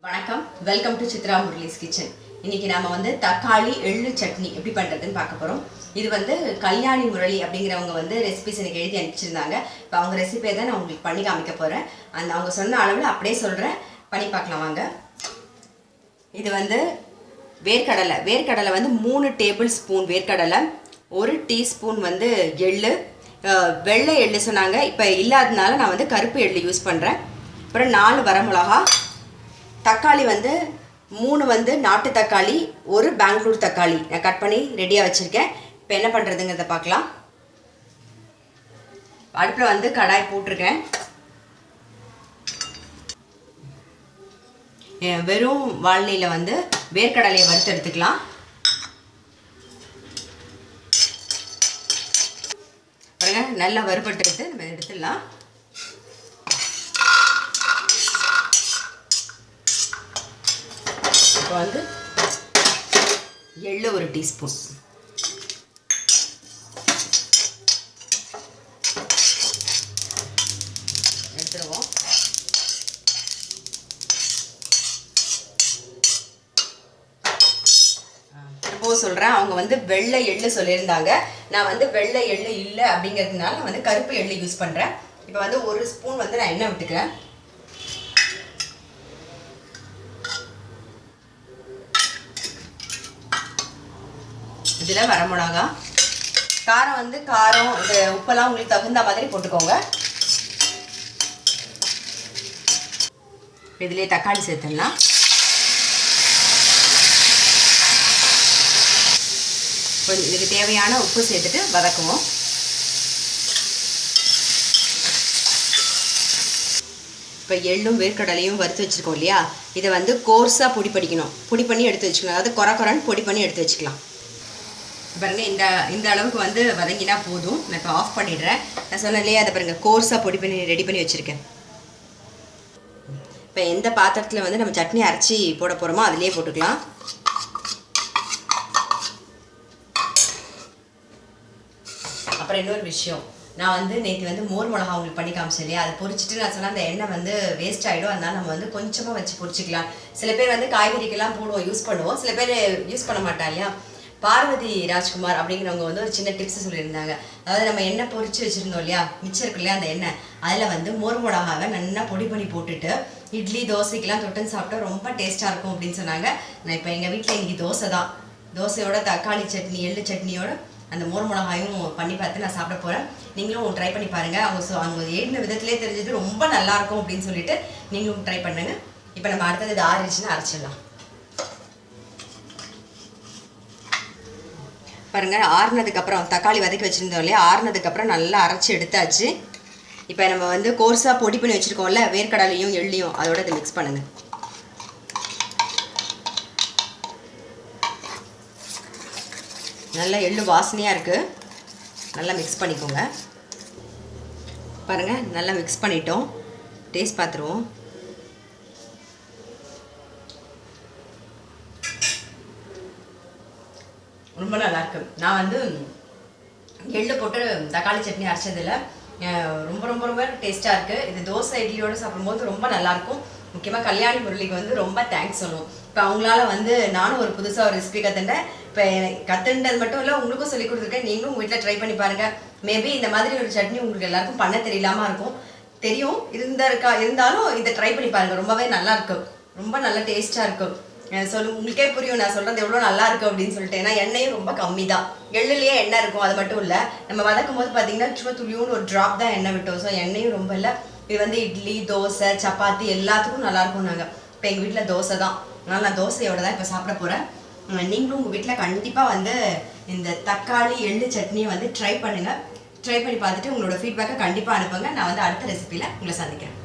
வணக்கம், welcome to Chitra Murali's kitchen. இன்னைக்கு நாம தக்காளி எள்ளு சட்னி எப்படி பண்றதுன்னு பார்க்க போறோம். இது கல்யாணி முரளி அப்படிங்கிறவங்க ரெசிபிஸ் எனக்கு எழுதி அனுப்பிச்சிருந்தாங்க. இப்போ அவங்க ரெசிபியை தான் நான் உங்களுக்கு பண்ணி காமிக்க போறேன். அவங்க சொன்ன அளவில் அப்படியே சொல்றேன், பண்ணி பார்க்கலாம் வாங்க. இது வேர்க்கடலை 3 டேபிள் ஸ்பூன் வேர்க்கடலை, 1 டீஸ்பூன் எள்ளு, வெள்ளை எள்ளு சொன்னாங்க. இப்போ இல்லாததுனால நான் கருப்பு எள்ளு யூஸ் பண்ணுறேன். அப்புறம் 4 வரமிளகா, தக்காளி 3 நாட்டு தக்காளி, 1 பெங்களூர் தக்காளி நான் கட் பண்ணி ரெடியாக வச்சுருக்கேன். இப்போ என்ன பண்ணுறதுங்கிறத பார்க்கலாம். அடுப்பில் கடாய் போட்டிருக்கேன். வெறும் வாழலையில் வேர்க்கடலையை வறுத்து எடுத்துக்கலாம். பாருங்க, நல்லா வறுபட்டு எடுத்து நம்ம எடுத்துடலாம். இப்போ எள்ளு 1 டீஸ்பூன், எடுத்துருவோம். இப்போ சொல்கிறேன், அவங்க வெள்ளை எள்ளு சொல்லியிருந்தாங்க. நான் வெள்ளை எள்ளு இல்லை அப்படிங்கிறதுனால நான் கருப்பு எள்ளு யூஸ் பண்ணுறேன். இப்போ 1 ஸ்பூன் நான் எண்ணெய் விட்டுக்கிறேன். இதில் வரமிளகா, காரம் காரம் இது உப்பெல்லாம் உங்களுக்கு தகுந்த மாதிரி போட்டுக்கோங்க. இதிலே தக்காளி சேர்த்துடலாம். கொஞ்சம் இதுக்கு தேவையான உப்பு சேர்த்துட்டு வதக்குவோம். இப்போ எள்ளும் வேர்க்கடலையும் வறுத்து வச்சுருக்கோம் இல்லையா, இதை கோர்ஸாக பொடி பண்ணி எடுத்து வச்சுக்கணும். அதாவது கொரன்னு பொடி பண்ணி எடுத்து வச்சுக்கலாம். பாருங்க, இந்த அளவுக்கு வதங்கினா போதும். நான் இப்போ ஆஃப் பண்ணிடுறேன். நான் சொன்னேன் இல்லையா, அதை பாருங்கள் கோர்ஸாக பொடி பண்ணி ரெடி பண்ணி வச்சுருக்கேன். இப்போ எந்த பாத்திரத்தில் நம்ம சட்னி அரைச்சி போட போகிறோமோ அதிலே போட்டுக்கலாம். அப்புறம் இன்னொரு விஷயம், நான் நேற்று மோர் மிளகா உங்களுக்கு பண்ணி காமிச்சேன் இல்லையா, அதை பொரிச்சிட்டு நான் சொன்னால் அந்த எண்ணெய் வேஸ்ட் ஆகிடும். அதனால நம்ம கொஞ்சமாக வச்சு பொரிச்சிக்கலாம். சில பேர் காய்கறிக்கெல்லாம் போடுவோம், யூஸ் பண்ணுவோம். சில பேர் யூஸ் பண்ண மாட்டா இல்லையா. பார்வதி ராஜ்குமார் அப்படிங்கிறவங்க ஒரு சின்ன டிப்ஸ் சொல்லியிருந்தாங்க. அதாவது நம்ம எண்ணெய் பொரிச்சு வச்சுருந்தோம் இல்லையா, மிச்சம் இருக்கு இல்லையா அந்த எண்ணெய், அதில் மோர் மிளகாவை நல்லா பொடி பண்ணி போட்டுட்டு இட்லி தோசைக்கெல்லாம் தொட்டுன்னு சாப்பிட்டா ரொம்ப டேஸ்ட்டாக இருக்கும் அப்படின்னு சொன்னாங்க. நான் இப்போ எங்கள் வீட்டில் இன்றைக்கி தோசை தான், தோசையோட தக்காளி சட்னி எள்ளு சட்னியோட அந்த மோர் மிளகாயும் பண்ணி பார்த்து நான் சாப்பிட போகிறேன். நீங்களும் ட்ரை பண்ணி பாருங்கள். அவங்க எழுதின விதத்துலேயே தெரிஞ்சது ரொம்ப நல்லாயிருக்கும் அப்படின்னு சொல்லிட்டு நீங்களும் ட்ரை பண்ணுங்கள். இப்போ நம்ம அடுத்தது இது ஆறிடுச்சுன்னா அரைச்சிடலாம். பாருங்கள், ஆறுனதுக்கப்புறம் தக்காளி வதக்கி வச்சுருந்தோம் இல்லையா, ஆறுனதுக்கப்புறம் நல்லா அரைச்சி எடுத்தாச்சு. இப்போ நம்ம கோர்ஸாக பொடி பண்ணி வச்சுருக்கோம்ல வேர்க்கடலையும் எள்ளையும், அதோட இதை மிக்ஸ் பண்ணுங்கள். நல்லா எள்ளு வாசனையாக இருக்குது. நல்லா மிக்ஸ் பண்ணிக்கோங்க. பாருங்கள், நல்லா மிக்ஸ் பண்ணிட்டோம். டேஸ்ட் பார்த்துருவோம். ரொம்ப நல்லாயிருக்கு. நான் எள்ளு போட்டு தக்காளி சட்னி அரைச்சதில் ரொம்ப ரொம்ப ரொம்ப டேஸ்ட்டாக இருக்குது. இது தோசை இட்லியோடு சாப்பிடும்போது ரொம்ப நல்லாயிருக்கும். முக்கியமாக கல்யாணி முரளிக்கு ரொம்ப தேங்க்ஸ் சொல்லுவோம். இப்போ அவங்களால நானும் ஒரு புதுசாக ஒரு ரெசிபி கற்றுண்டேன். இப்போ கற்றுண்டது மட்டும் இல்லை, உங்களுக்கும் சொல்லி கொடுத்துருக்கேன். நீங்களும் உங்கள் வீட்டில் ட்ரை பண்ணி பாருங்கள். மேபி இந்த மாதிரி ஒரு சட்னி உங்களுக்கு எல்லாருக்கும் பண்ண தெரியலாமல் இருக்கும், தெரியும் இருந்தாலும் இதை ட்ரை பண்ணி பாருங்கள். ரொம்பவே நல்லாயிருக்கும், ரொம்ப நல்ல டேஸ்ட்டாக இருக்கும். உங்களுக்கே புரியும் நான் சொல்கிறது எவ்வளோ நல்லா இருக்கும் அப்படின்னு சொல்லிட்டு. ஏன்னா எண்ணெயும் ரொம்ப கம்மி தான், எள்ளுலேயே எண்ணெய் இருக்கும். அது மட்டும் இல்லை, நம்ம வதக்கும் போது பார்த்தீங்கன்னா சும்மா துளியோன்னு ஒரு ட்ராப் தான் எண்ணெய் விட்டோம். ஸோ எண்ணெயும் ரொம்ப இல்லை. இது இட்லி தோசை சப்பாத்தி எல்லாத்துக்கும் நல்லாயிருக்கும். நாங்கள் இப்போ எங்கள் வீட்டில் தோசை தான், அதனால் நான் தோசையோட தான் இப்போ சாப்பிட போகிறேன். நீங்களும் உங்கள் வீட்டில் கண்டிப்பாக இந்த தக்காளி எள்ளு சட்னியை ட்ரை பண்ணுங்கள். ட்ரை பண்ணி பார்த்துட்டு உங்களோட ஃபீட்பேக்கை கண்டிப்பாக அனுப்புங்க. நான் அடுத்த ரெசிபியில் உங்களை சந்திக்கிறேன்.